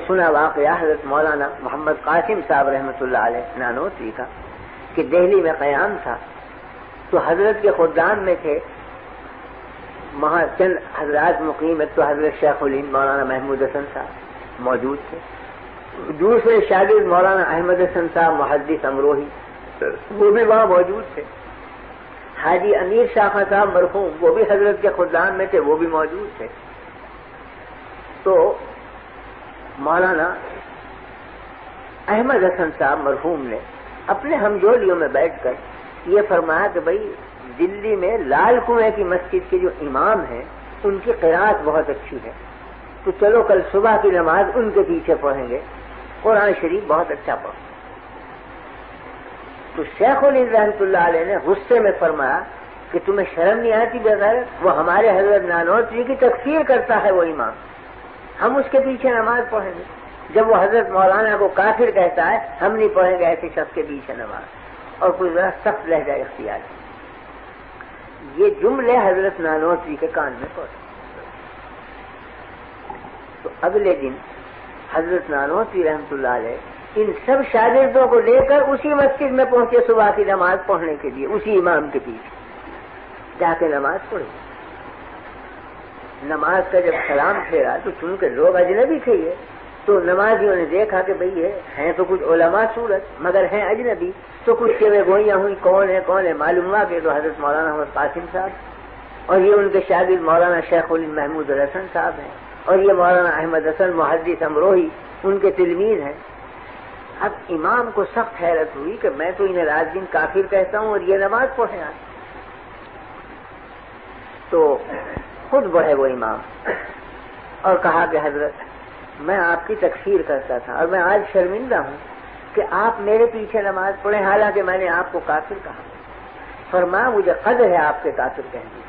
سنا واقعہ حضرت مولانا محمد قاسم صاحب رحمۃ اللہ علیہ نانوتوی کا کہ دہلی میں قیام تھا تو حضرت کے خدام میں تھے وہاں چند حضرات مقیم، ایک تو حضرت شیخ الہند مولانا محمود حسن صاحب موجود تھے، دوسرے شاگرد مولانا احمد حسن صاحب محدث امروہی وہ بھی وہاں موجود تھے، حاجی امیر شاہ خان صاحب مرحوم وہ بھی حضرت کے خدام میں تھے، وہ بھی موجود تھے۔ تو مولانا احمد حسن صاحب مرحوم نے اپنے ہمجولیوں میں بیٹھ کر یہ فرمایا کہ بھائی دلی میں لال کنویں کی مسجد کے جو امام ہیں ان کی قرأت بہت اچھی ہے، تو چلو کل صبح کی نماز ان کے پیچھے پڑھیں گے، قرآن شریف بہت اچھا پڑھو۔ تو شیخ الہند رحمۃ اللہ علیہ نے غصے میں فرمایا کہ تمہیں شرم نہیں آتی بغیرت، وہ ہمارے حضرت نانوتوی کی تکفیر کرتا ہے وہ امام، ہم اس کے پیچھے نماز پڑھیں گے؟ جب وہ حضرت مولانا کو کافر کہتا ہے ہم نہیں پڑھیں گے ایسے شخص کے پیچھے نماز، اور کوئی ذرا سخت لہجہ اختیار ہے۔ یہ جملے حضرت نانوتوی کے کان میں پڑے۔ تو اگلے دن حضرت نانوتوی رحمۃ اللہ علیہ ان سب شاگردوں کو لے کر اسی مسجد میں پہنچے صبح کی نماز پڑھنے کے لیے، اسی امام کے پیچھے جا کے نماز پڑھی۔ نماز کا جب سلام پھیرا تو چونکہ لوگ اجنبی تھے یہ، تو نمازیوں نے دیکھا کہ بھئی یہ ہیں تو کچھ علماء صورت مگر ہیں اجنبی، تو کچھ کے گوئیاں ہوئی کون ہے معلوم ہوا کہ تو حضرت مولانا محمد قاسم صاحب اور یہ ان کے شاگرد مولانا شیخ الہند محمود الحسن صاحب ہیں، اور یہ مولانا احمد حسن محدث امروہی ان کے تلمیذ ہیں۔ اب امام کو سخت حیرت ہوئی کہ میں تو انہیں رات دن کافر کہتا ہوں اور یہ نماز پڑھیں آج۔ تو خود بڑھے وہ امام اور کہا کہ حضرت میں آپ کی تکفیر کرتا تھا اور میں آج شرمندہ ہوں کہ آپ میرے پیچھے نماز پڑھیں، حالانکہ میں نے آپ کو کافر کہا۔ فرمایا مجھے قدر ہے آپ کے کافر کہنے کی،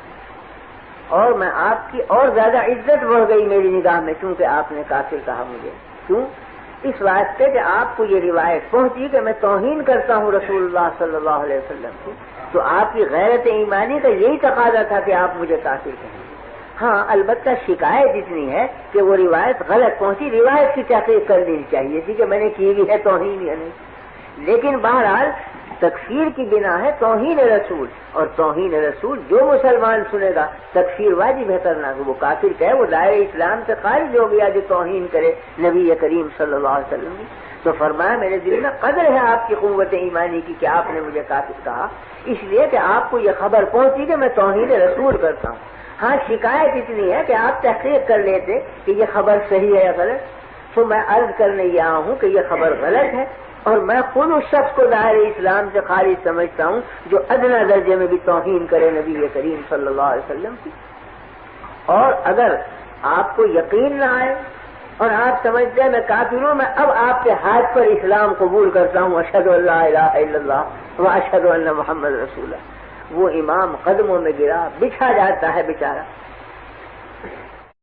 اور میں آپ کی اور زیادہ عزت بڑھ گئی میری نگاہ میں کیونکہ آپ نے کافر کہا مجھے۔ کیوں؟ اس واسطے کہ آپ کو یہ روایت پہنچی کہ میں توہین کرتا ہوں رسول اللہ صلی اللہ علیہ وسلم کی، تو آپ کی غیرت ایمانی کا یہی تقاضا تھا کہ آپ مجھے کافر کہیں۔ ہاں البتہ شکایت اتنی ہے کہ وہ روایت غلط پہنچی، روایت کی تحقیق کر لینی چاہیے تھی کہ میں نے کی بھی ہے توہین یا نہیں، لیکن بہرحال تکفیر کی بنا ہے توہین رسول، اور توہین رسول جو مسلمان سنے گا تکفیر واجب ہے کرنا، کہ وہ کافر کہے وہ دائرہ اسلام سے خارج ہو گیا جو توہین کرے نبی کریم صلی اللہ علیہ وسلم کی۔ تو فرمایا میرے دل میں قدر ہے آپ کی قوت ایمانی کی کہ آپ نے مجھے کافر کہا، اس لیے کہ آپ کو یہ خبر پہنچی کہ میں توہین رسول کرتا ہوں۔ ہاں شکایت اتنی ہے کہ آپ تحقیق کر لیتے کہ یہ خبر صحیح ہے یا غلط، تو میں عرض کرنے یہ آیا ہوں کہ یہ خبر غلط ہے، اور میں خود اس شخص کو دائرہ اسلام سے خارج سمجھتا ہوں جو ادنی درجے میں بھی توہین کرے نبی کریم صلی اللہ علیہ وسلم کی۔ اور اگر آپ کو یقین نہ آئے اور آپ سمجھتے ہیں میں کافر ہوں، میں اب آپ کے ہاتھ پر اسلام قبول کرتا ہوں، اشہد ان لا الہ الا اللہ و اشہد ان محمد رسول اللہ۔ وہ امام قدموں میں گرا، بچھا جاتا ہے بیچارہ،